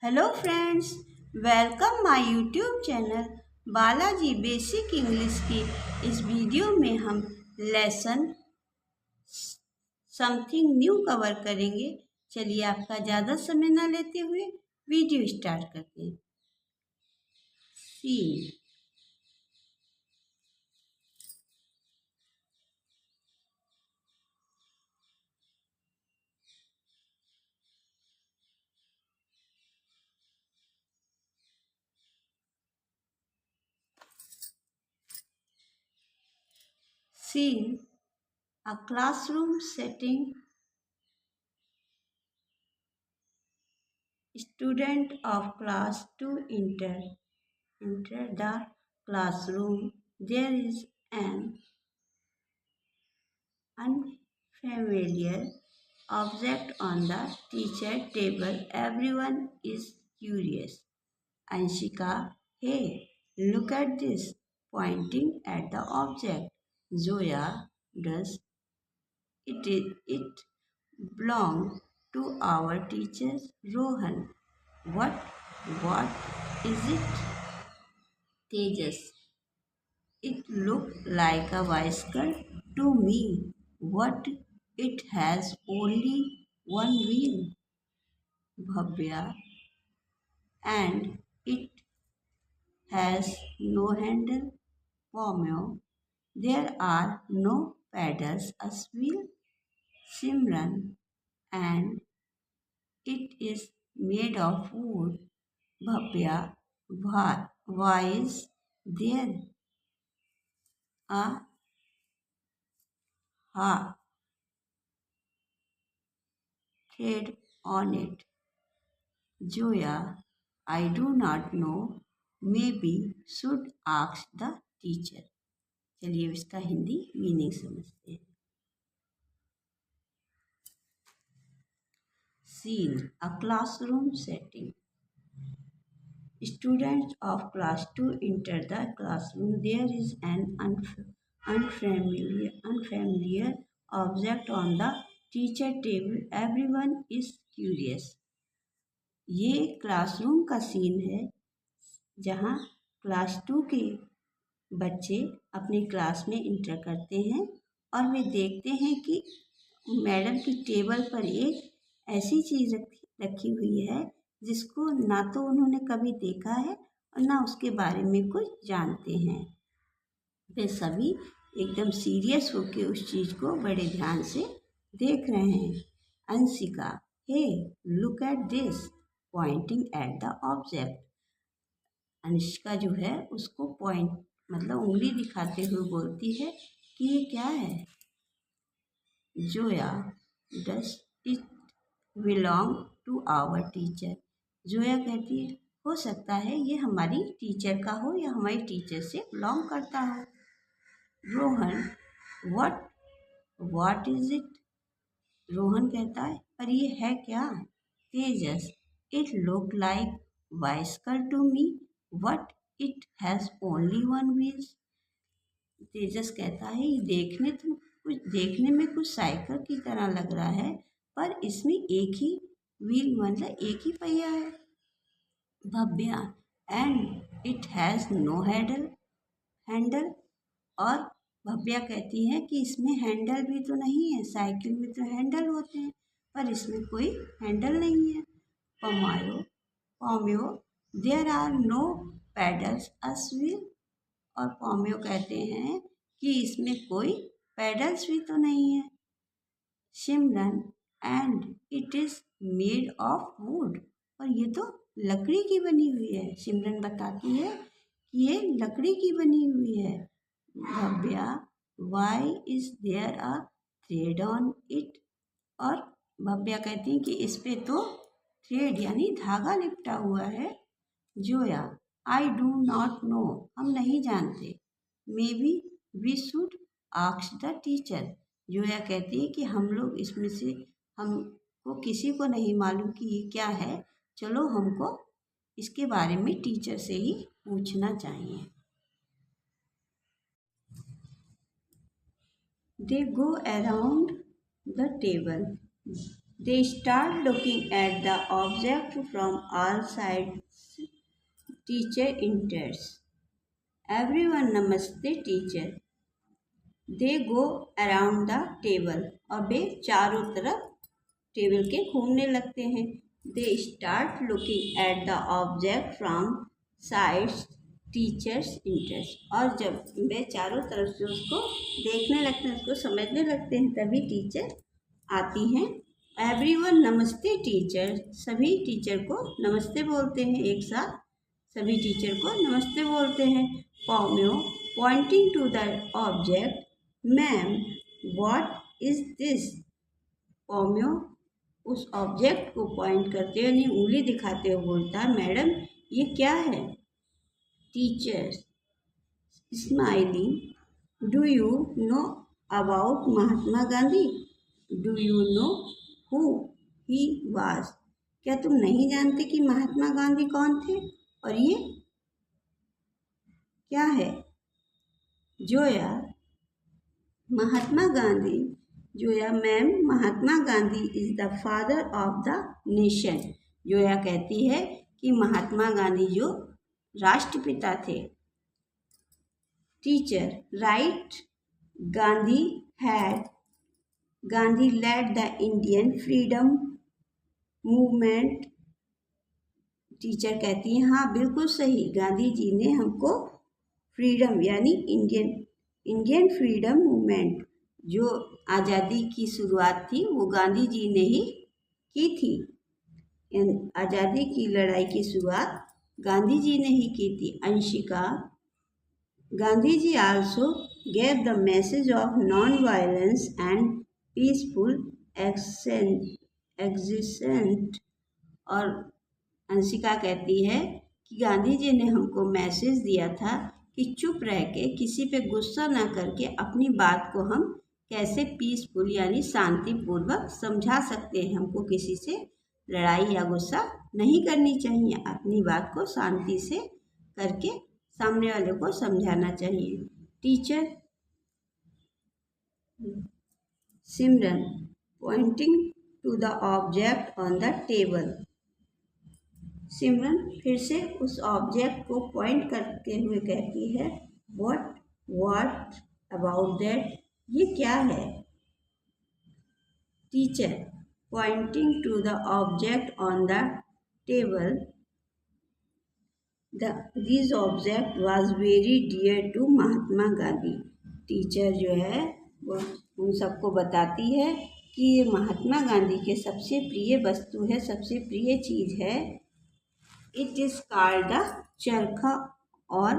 Hello friends, welcome my YouTube channel Balaji basic English की इस video में हम लेसन समथिंग न्यू कवर करेंगे। चलिए आपका ज़्यादा समय ना लेते हुए वीडियो स्टार्ट करते हैं। Scene scene a classroom setting. Student of class 2 enter the classroom. There is an unfamiliar object on the teacher table. Everyone is curious. Anshika, hey, look at this, pointing at the object. Zoya, does it belong to our teacher? Rohan, what is it? Tejas, it looked like a bicycle to me. What? It has only one wheel. Bhavya, and it has no handle. Pomyo, there are no pedals as wheel. Simran, and it is made of wood. Bhavya, why is there a ha thread on it? Joya, I do not know. Maybe should ask the teacher. चलिए इसका Hindi meaning समझते हैं। Scene, a classroom setting. Students of class 2 enter the classroom. There is an unfamiliar object on the teacher table. Everyone is curious. ये classroom का scene है जहाँ class 2 के बच्चे अपनी क्लास में इंटर करते हैं और वे देखते हैं कि मैडम की टेबल पर एक ऐसी चीज़ रखी हुई है जिसको ना तो उन्होंने कभी देखा है और ना उसके बारे में कुछ जानते हैं। वे सभी एकदम सीरियस होकर उस चीज़ को बड़े ध्यान से देख रहे हैं। Anshika, hey look at this, pointing at the object. Anushka जो है उसको पॉइंट मतलब उंगली दिखाते हुए बोलती है कि ये क्या है। Zoya, does it belong to our teacher. Zoya कहती है हो सकता है ये हमारी टीचर का हो या हमारी टीचर से बिलोंग करता हो। Rohan, what is it? Rohan कहता है पर ये है क्या? Tejas, it look like bicycle to me, but it has only one wheel. Tejas कहता है ये देखने में कुछ साइकिल की तरह लग रहा है पर इसमें एक ही व्हील मतलब एक ही पहिया है। Bhavya, and it has no handle. और भव्या कहती है कि इसमें हैंडल भी तो नहीं है, साइकिल में तो हैंडल होते हैं पर इसमें कोई हैंडल नहीं है। Pomyo, there are no pedals as wheel. और पोम्यो कहते हैं कि इसमें कोई पैडल्स भी तो नहीं है। Simran, and it is made of wood. और ये तो लकड़ी की बनी हुई है। सिमरन बताती है कि ये लकड़ी की बनी हुई है। Bhavya, why is there a thread on it. और भव्या कहती है कि इस पे तो थ्रेड यानी धागा लिपटा हुआ है। Zoya, I do not know, हम नहीं जानते। Maybe we should ask the teacher. Zoya कहती है कि हम लोग इसमें से हमको किसी को नहीं मालूम कि ये क्या है, चलो हमको इसके बारे में टीचर से ही पूछना चाहिए। They go around the table. They start looking at the object from all sides. Teacher enters. Everyone namaste teacher. They go around the table. और वे चारों तरफ टेबल के घूमने लगते हैं. They start looking at the object from sides. Teachers interest. और जब वे चारों तरफ से उसको देखने लगते हैं, उसको समझने लगते हैं, तभी टीचर आती हैं. एवरीवन नमस्ते टीचर. सभी टीचर को नमस्ते बोलते हैं. एक साथ सभी टीचर को नमस्ते बोलते हैं. Pomyo pointing to the object. Ma'am what is this. Pomyo उस ऑब्जेक्ट को पॉइंट करते हुए यानी उंगली दिखाते हुए बोलता है, मैडम ये क्या है. Teacher smiling. Do you know about Mahatma Gandhi. Do you know who he was. क्या तुम नहीं जानते कि महात्मा गांधी कौन थे और ये क्या है. Zoya Mahatma Gandhi. Zoya ma'am Mahatma Gandhi is the father of the nation. Zoya कहती है कि महात्मा गांधी जो राष्ट्रपिता थे. Teacher right. Gandhi led the Indian freedom movement. Teacher कहती है हाँ बिल्कुल सही, गांधी जी ने हमको फ्रीडम यानी इंडियन फ्रीडम मूवमेंट जो आज़ादी की शुरुआत थी वो गांधी जी ने ही की थी. आज़ादी की लड़ाई की शुरुआत गांधी जी ने ही की थी. Anshika Gandhi ji also gave the message of non-violence and peaceful existence. और अंशिका कहती है कि गांधी जी ने हमको मैसेज दिया था कि चुप रह के किसी पे गुस्सा ना करके अपनी बात को हम कैसे पीसफुल यानी शांतिपूर्वक समझा सकते हैं. हमको किसी से लड़ाई या गुस्सा नहीं करनी चाहिए. अपनी बात को शांति से करके सामने वाले को समझाना चाहिए. Teacher Simran pointing to the object on the table. Simran फिर से उस ऑब्जेक्ट को पॉइंट करते हुए कहती है व्हाट अबाउट दैट. ये क्या है. Teacher pointing to the object on the table. This object was very dear to Mahatma Gandhi. Teacher जो है वो उन सबको बताती है कि ये महात्मा गांधी के सबसे प्रिय वस्तु है, सबसे प्रिय चीज़ है. इट इज़ कॉल्ड द चरखा और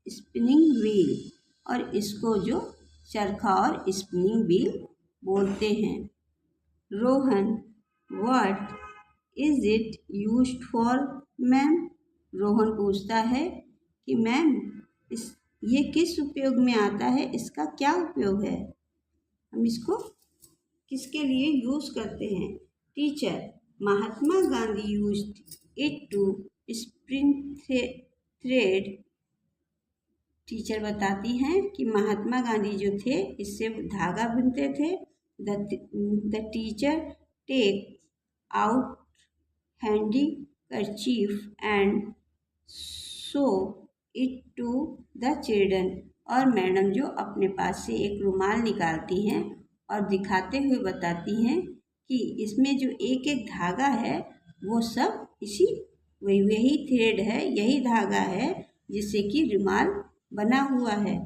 स्पिनिंग व्हील. और इसको जो चरखा और स्पिनिंग व्हील बोलते हैं. Rohan what is it used for ma'am. Rohan पूछता है कि मैम ये किस उपयोग में आता है, इसका क्या उपयोग है, हम इसको किसके लिए यूज़ करते हैं. Teacher Mahatma Gandhi used it to spin thread. Teacher बताती हैं कि महात्मा गांधी जो थे इससे धागा बुनते थे. The teacher take out handkerchief and show it to the children. और मैडम जो अपने पास से एक रुमाल निकालती हैं और दिखाते हुए बताती हैं कि इसमें जो एक एक धागा है वो सब वही थ्रेड है, यही धागा है जिससे कि रुमाल बना हुआ है.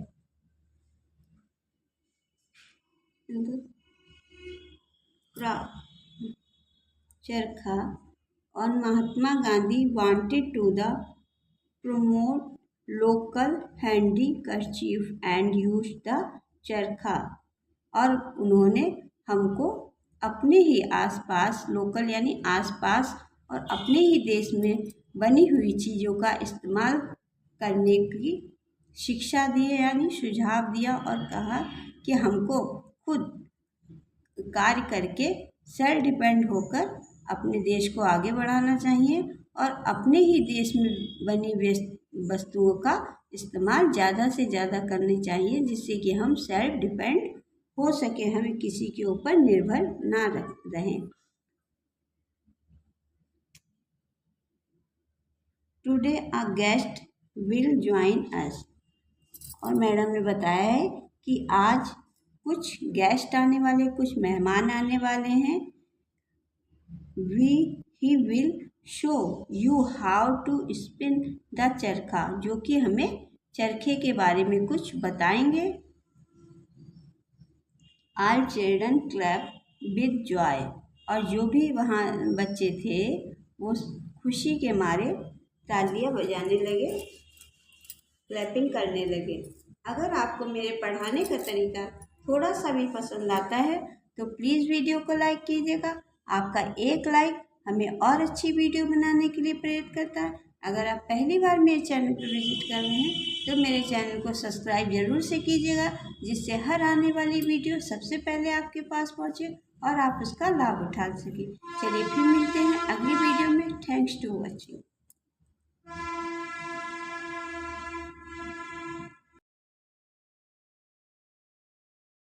चरखा. और Mahatma Gandhi wanted to the promote local handkerchief and use the चरखा. और उन्होंने हमको अपने ही आसपास लोकल यानी आसपास और अपने ही देश में बनी हुई चीज़ों का इस्तेमाल करने की शिक्षा दी यानी सुझाव दिया और कहा कि हमको खुद कार्य करके सेल्फ डिपेंड होकर अपने देश को आगे बढ़ाना चाहिए और अपने ही देश में बनी वस्तुओं का इस्तेमाल ज़्यादा से ज़्यादा करनी चाहिए जिससे कि हम सेल्फ डिपेंड हो सके हमें किसी के ऊपर निर्भर ना रहें। Today a guest will join us. और मैडम ने बताया है कि आज कुछ गेस्ट आने वाले, कुछ मेहमान आने वाले हैं। He will show you how to spin the charkha, जो कि हमें चरखे के बारे में कुछ बताएंगे। All children clap with Joy. और जो भी वहाँ बच्चे थे वो खुशी के मारे तालियां बजाने लगे, क्लैपिंग करने लगे। अगर आपको मेरे पढ़ाने का तरीका थोड़ा सा भी पसंद आता है तो प्लीज़ वीडियो को लाइक कीजिएगा। आपका एक लाइक हमें और अच्छी वीडियो बनाने के लिए प्रेरित करता है। अगर आप पहली बार मेरे चैनल पर विजिट कर रहे हैं तो मेरे चैनल को सब्सक्राइब जरूर से कीजिएगा, जिससे हर आने वाली वीडियो सबसे पहले आपके पास पहुंचे और आप उसका लाभ उठा सकें। चलिए फिर मिलते हैं अगली वीडियो में। Thanks to watching.